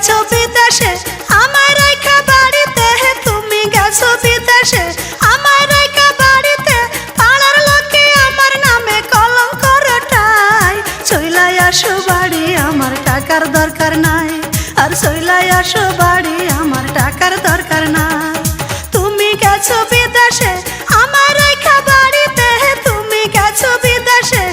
গেছো বিদেশে আমায় রাইখা বাড়িতে, তুমি গেছো বিদেশে আমায় রাইখা বাড়িতে, পাড়ার লোকে আমার নামে কলঙ্ক রটায়। চইলাই আসো বাড়ি আমার টাকার দরকার নাই, আর চইলাই আসো বাড়ি আমার টাকার দরকার নাই। তুমি গেছো বিদেশে আমায় রাইখা বাড়িতে, তুমি গেছো বিদেশে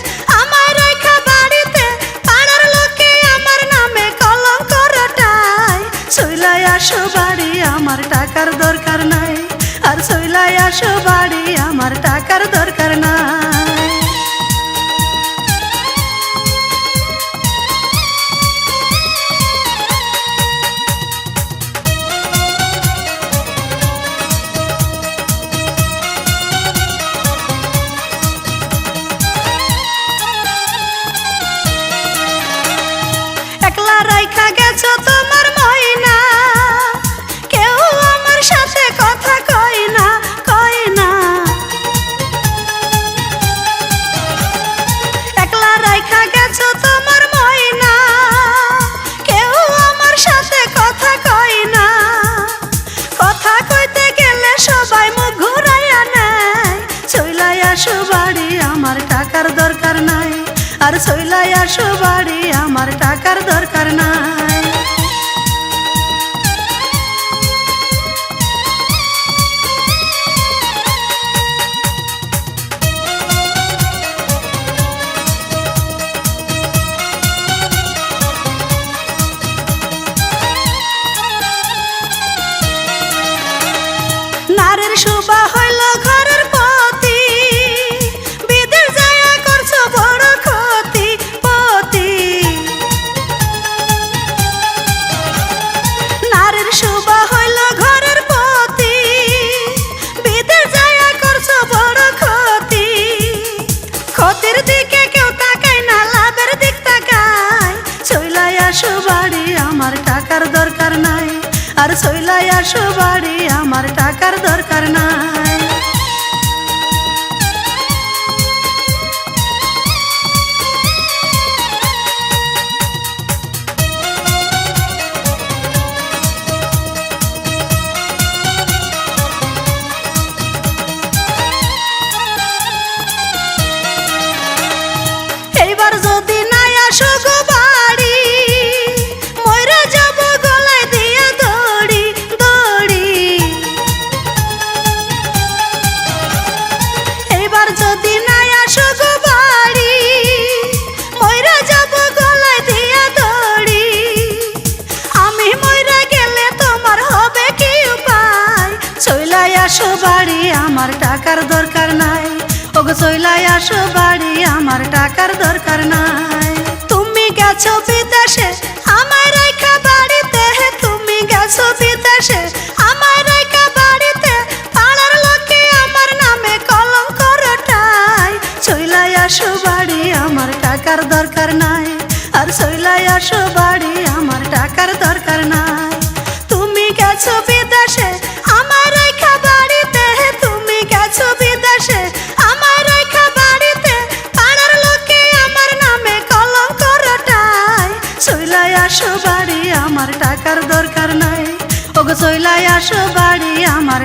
আমায় রাইখা বাড়িতে, পাড়ার লোকে আমার নামে কলঙ্ক রটায়। চইলাই আসো বাড়ি আমার টাকার দরকার নাই, আর চইলাই আসো বাড়ি আমার টাকার দরকার নাই। একলা রাইখা গেছো তোমার ময়না, কেউ আমার সাথে কথা কয় না, কয় না। একলা রাইখা গেছো তোমার ময়না, কেউ আমার সাথে কথা কয় না। কথা কইতে গেলে সবাই মুখ ঘুরাইয়া নেয়। চইলাই আসো বাড়ি আমার টাকার দরকার নাই, আর চইলাই আসো বাড়ি আমার টাকার দরকার নাই। নারীর শোভা হইল ঘরের পতি, বিদেশ যায়া করছো বড় ক্ষতি পতি। নারীর শোভা হইল ঘরের পতি, বিদেশ যায়া করছো বড় ক্ষতি। ক্ষতির দিকে কেউ তাকায় না, লাভের দিক তাকায়। চইলাই আসো বাড়ি আমার টাকার দরকার নাই, আর চইলাই আসো বাড়ি আমার টাকার দরকার নাই। এইবার যদি নাই আসো গো বাড়ি, মইরা যাব গলায় দিয়া দড়ি দড়ি। এইবার যদি নাই আসো গো বাড়ি, মইরা যাব গলায় দিয়া দড়ি। আমি মইরা গেলে তোমার হবে কি উপায়? চইলাই আসো বাড়ি আমার টাকার দরকার নাই, ওগো চইলাই আসো বাড়ি আমার টাকার দরকার নাই। তুমি গেছো বিদেশে আমায় রাইখা বাড়িতে, তুমি গেছো বিদেশে আমায় রাইখা বাড়িতে, পাড়ার লোকে আমার নামে কলঙ্ক রটায়। চইলাই আসো বাড়ি আমার টাকার দরকার নাই, আর চইলাই আসো বাড়ি আমার টাকার দরকার নাই। তুমি গেছো বিদেশে আমায় রাইখা বাড়িতে, তুমি গেছো বিদেশে আমায় রাইখা বাড়িতে, পাড়ার লোকে আমার নামে কলঙ্ক রটায়। চইলাই আসো বাড়ি আমার টাকার দরকার নাই, ওগো চইলাই আসো বাড়ি আমার